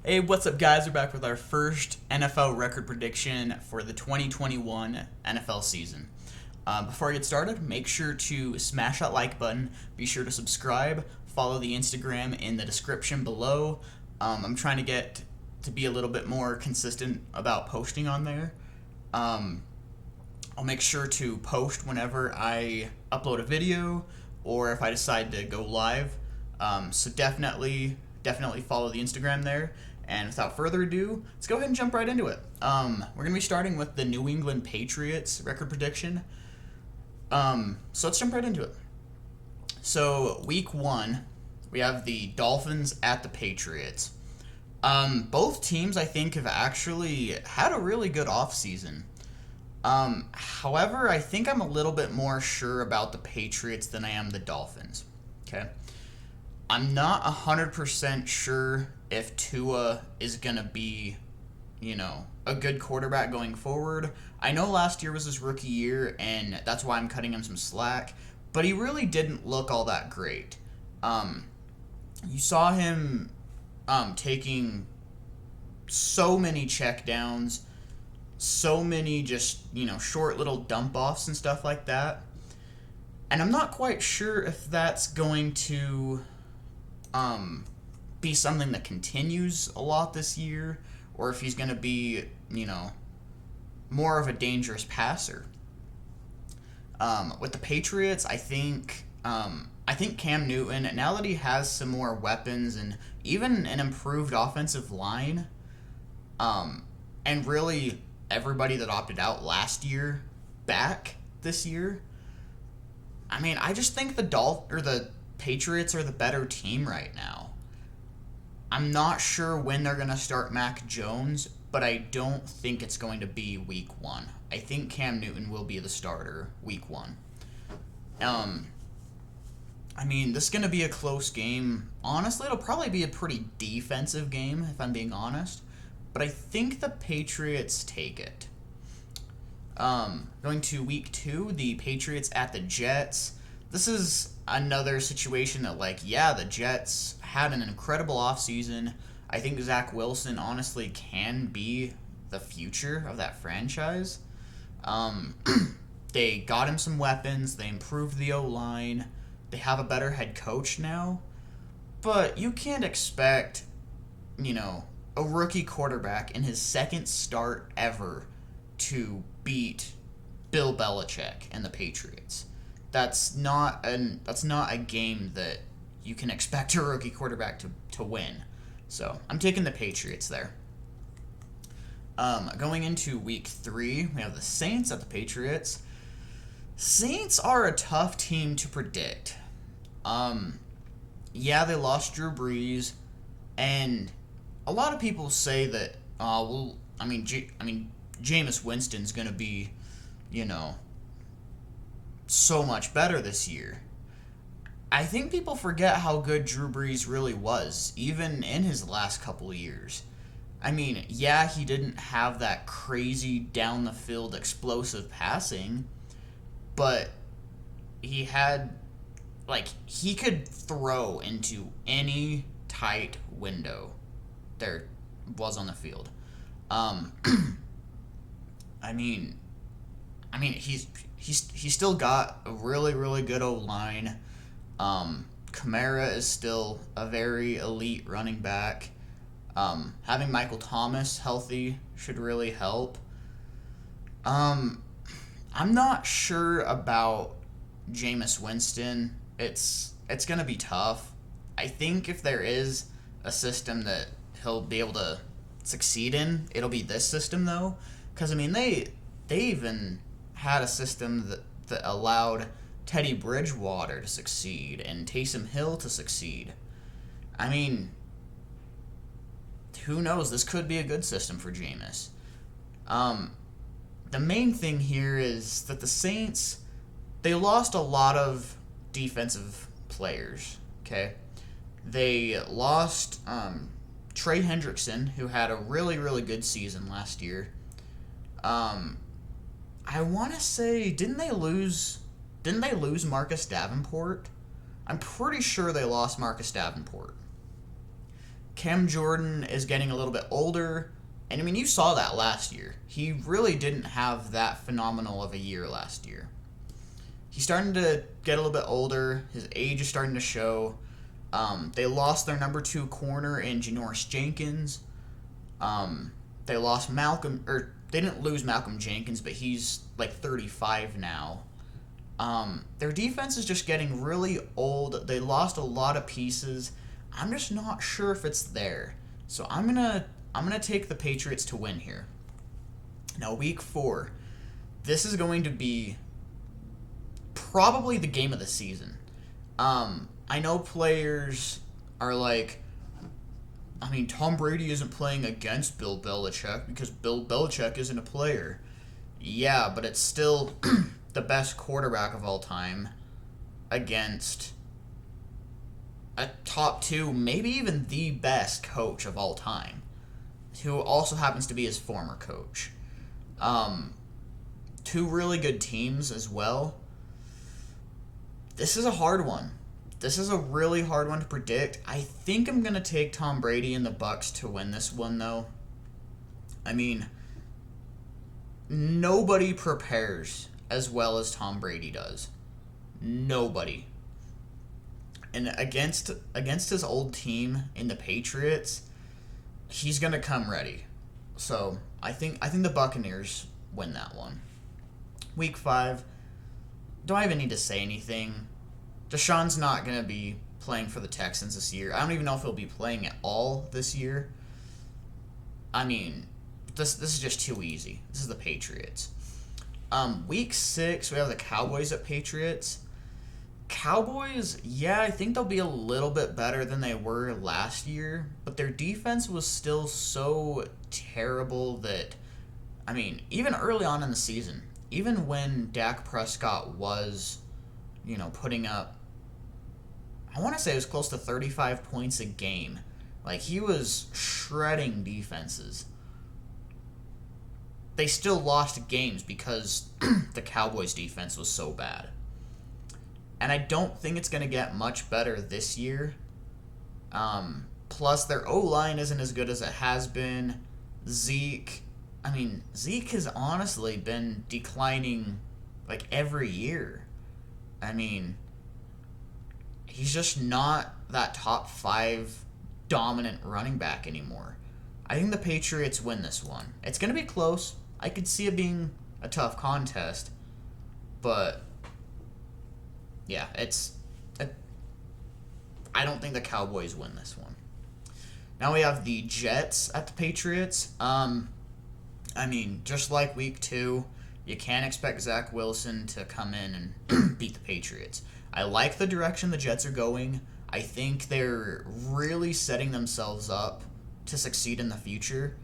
Hey, what's up, guys? We're back with our first NFL record prediction for the 2021 NFL season. Before I get started, make sure to smash that like button. Be sure to subscribe. Follow the Instagram in the description below. I'm trying to get to be a little bit more consistent about posting on there. I'll make sure to post whenever I upload a video or if I decide to go live. So definitely follow the Instagram there. And without further ado, let's go ahead and jump right into it. We're going to be starting with the New England Patriots record prediction. So let's jump right into it. So week 1, we have the Dolphins at the Patriots. Both teams, I think, have actually had a really good offseason. However, I think I'm a little bit more sure about the Patriots than I am the Dolphins. Okay? I'm not 100% sure if Tua is going to be, a good quarterback going forward. I know last year was his rookie year, and that's why I'm cutting him some slack, but he really didn't look all that great. You saw him taking so many checkdowns, so many just, short little dump-offs and stuff like that. And I'm not quite sure if that's going to be something that continues a lot this year, or if he's going to be, more of a dangerous passer. With the Patriots, I think Cam Newton, now that he has some more weapons and even an improved offensive line, and really everybody that opted out last year back this year, I just think the Patriots are the better team right now. I'm not sure when they're going to start Mac Jones, but I don't think it's going to be week 1. I think Cam Newton will be the starter week 1. This is going to be a close game. Honestly, it'll probably be a pretty defensive game, if I'm being honest. But I think the Patriots take it. Going to week 2, the Patriots at the Jets. This is another situation that, the Jets had an incredible offseason. I think Zach Wilson honestly can be the future of that franchise. They got him some weapons. They improved the O-line. They have a better head coach now. But you can't expect, a rookie quarterback in his second start ever to beat Bill Belichick and the Patriots. That's not a game that you can expect a rookie quarterback to win. So I'm taking the Patriots there. Going into week 3, we have the Saints at the Patriots. Saints are a tough team to predict. They lost Drew Brees, and a lot of people say that, Jameis Winston's going to be, so much better this year. I think people forget how good Drew Brees really was, even in his last couple of years. He didn't have that crazy down-the-field explosive passing, but he had, he could throw into any tight window there was on the field. He's still got a really, really good O-line. Kamara is still a very elite running back. Having Michael Thomas healthy should really help. I'm not sure about Jameis Winston. It's going to be tough. I think if there is a system that he'll be able to succeed in, it'll be this system, though. Because, they even had a system that allowed Teddy Bridgewater to succeed and Taysom Hill to succeed. Who knows? This could be a good system for Jameis. The main thing here is that the Saints, they lost a lot of defensive players, okay? They lost Trey Hendrickson, who had a really, really good season last year. I want to say, didn't they lose Marcus Davenport? I'm pretty sure they lost Marcus Davenport. Cam Jordan is getting a little bit older. And I mean, you saw that last year. He really didn't have that phenomenal of a year last year. He's starting to get a little bit older. His age is starting to show. They lost their number 2 corner in Janoris Jenkins. They lost they didn't lose Malcolm Jenkins, but he's like 35 now. Their defense is just getting really old. They lost a lot of pieces. I'm just not sure if it's there. So I'm gonna take the Patriots to win here. Now, week 4. This is going to be probably the game of the season. I know players are like, I mean, Tom Brady isn't playing against Bill Belichick because Bill Belichick isn't a player. Yeah, but it's still the best quarterback of all time against a top 2, maybe even the best coach of all time, who also happens to be his former coach. 2 really good teams as well. This is a hard one. This is a really hard one to predict. I think I'm going to take Tom Brady and the Bucs to win this one, though. I mean, nobody prepares as well as Tom Brady does. Nobody. And against his old team in the Patriots, he's going to come ready. So, I think the Buccaneers win that one. Week 5. Do I even need to say anything? Deshaun's not going to be playing for the Texans this year. I don't even know if he'll be playing at all this year. I mean, this is just too easy. This is the Patriots. Week 6, we have the Cowboys at Patriots. Cowboys, yeah, I think they'll be a little bit better than they were last year, but their defense was still so terrible that, I mean, even early on in the season, even when Dak Prescott was, putting up, I want to say it was close to 35 points a game. Like, he was shredding defenses. They still lost games because the Cowboys' defense was so bad. And I don't think it's going to get much better this year. Plus, their O-line isn't as good as it has been. Zeke has honestly been declining, like, every year. I mean, he's just not that top 5 dominant running back anymore. I think the Patriots win this one. It's going to be close. I could see it being a tough contest. But, yeah, I don't think the Cowboys win this one. Now we have the Jets at the Patriots. I mean, just like week 2, you can't expect Zach Wilson to come in and beat the Patriots. I like the direction the Jets are going. I think they're really setting themselves up to succeed in the future,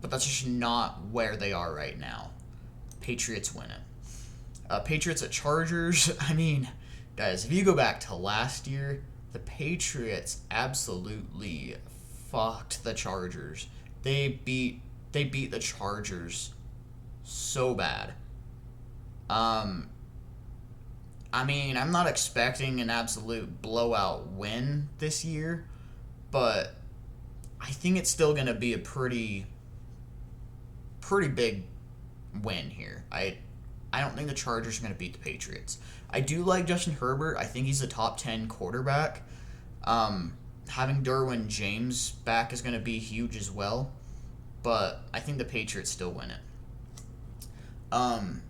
but that's just not where they are right now. Patriots win it. Patriots at Chargers. I mean, guys, if you go back to last year, the Patriots absolutely fucked the Chargers. They beat the Chargers so bad. I mean, I'm not expecting an absolute blowout win this year, but I think it's still going to be a pretty big win here. I don't think the Chargers are going to beat the Patriots. I do like Justin Herbert. I think he's a top 10 quarterback. Having Derwin James back is going to be huge as well, but I think the Patriots still win it. Now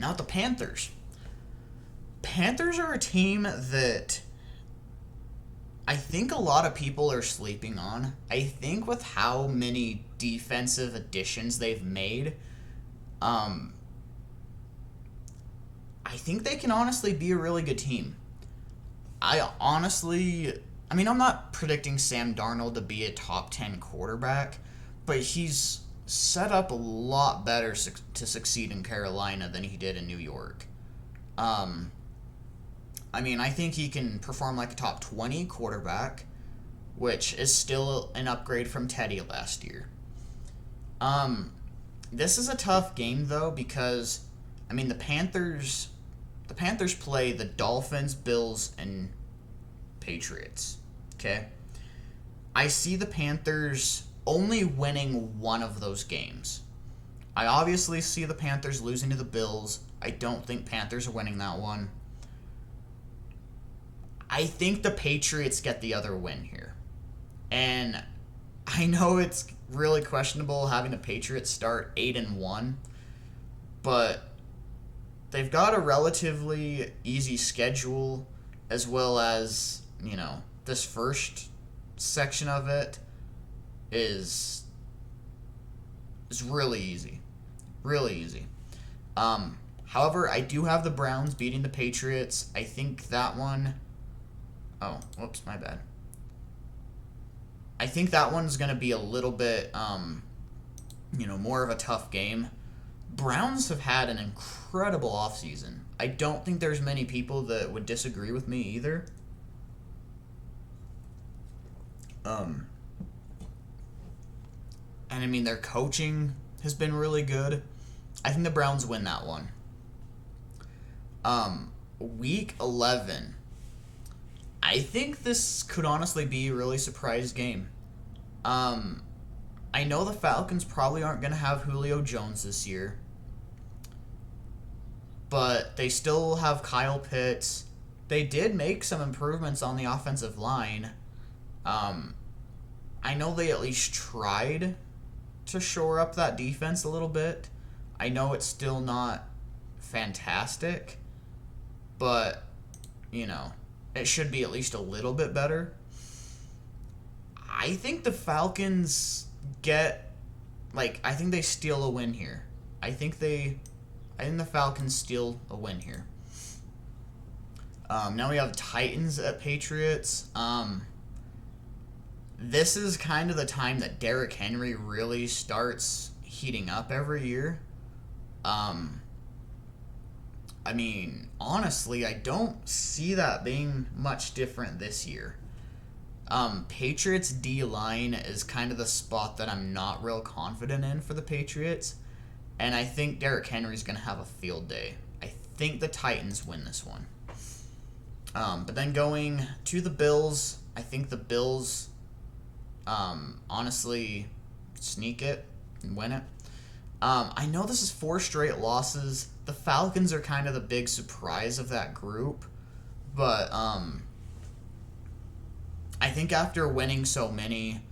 at the Panthers. Panthers are a team that I think a lot of people are sleeping on. I think with how many defensive additions they've made, I think they can honestly be a really good team. I'm not predicting Sam Darnold to be a top 10 quarterback, but he's set up a lot better to succeed in Carolina than he did in New York. I think he can perform like a top 20 quarterback, which is still an upgrade from Teddy last year. This is a tough game, though, because, the Panthers play the Dolphins, Bills, and Patriots, okay? I see the Panthers only winning one of those games. I obviously see the Panthers losing to the Bills. I don't think Panthers are winning that one. I think the Patriots get the other win here. And I know it's really questionable having the Patriots start 8-1, but they've got a relatively easy schedule, as well as, this first section of it is really easy. Really easy. However, I do have the Browns beating the Patriots. I think that one... Oh, whoops, my bad. I think that one's going to be a little bit, more of a tough game. Browns have had an incredible offseason. I don't think there's many people that would disagree with me either. And I mean, their coaching has been really good. I think the Browns win that one. Week 11. I think this could honestly be a really surprise game. I know the Falcons probably aren't going to have Julio Jones this year, but they still have Kyle Pitts. They did make some improvements on the offensive line. I know they at least tried to shore up that defense a little bit. I know it's still not fantastic, but, it should be at least a little bit better. I think the Falcons I think they steal a win here. I think the Falcons steal a win here. Now we have Titans at Patriots. This is kind of the time that Derrick Henry really starts heating up every year. I mean, honestly, I don't see that being much different this year. Patriots D-line is kind of the spot that I'm not real confident in for the Patriots, and I think Derrick Henry's going to have a field day. I think the Titans win this one. But then going to the Bills, I think the Bills, honestly, sneak it and win it. I know this is 4 straight losses. The Falcons are kind of the big surprise of that group, but I think after winning so many,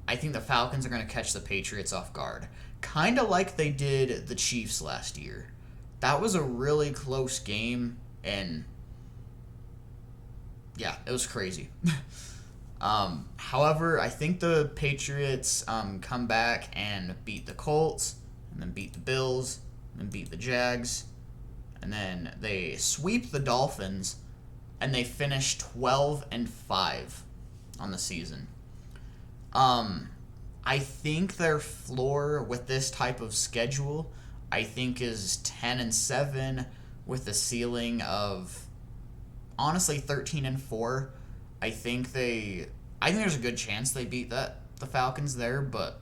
I think the Falcons are going to catch the Patriots off guard. Kind of like they did the Chiefs last year. That was a really close game, and yeah, it was crazy. However, I think the Patriots come back and beat the Colts, and then beat the Bills, and then beat the Jags, and then they sweep the Dolphins, and they finish 12-5 on the season. I think their floor with this type of schedule, I think, is 10-7 with a ceiling of, honestly, 13-4. I think there's a good chance they beat the Falcons there, but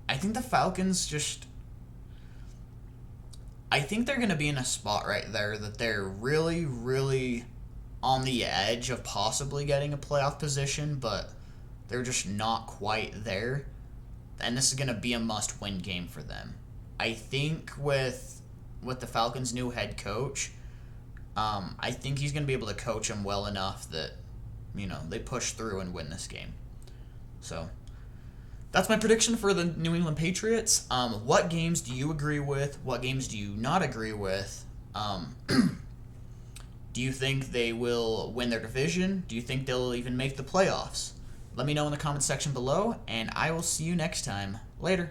I think the Falcons I think they're going to be in a spot right there that they're really, really on the edge of possibly getting a playoff position, but they're just not quite there. And this is going to be a must-win game for them. I think with the Falcons' new head coach, I think he's going to be able to coach them well enough that, they push through and win this game. So that's my prediction for the New England Patriots. What games do you agree with? What games do you not agree with? Do you think they will win their division? Do you think they'll even make the playoffs? Let me know in the comments section below, and I will see you next time. Later.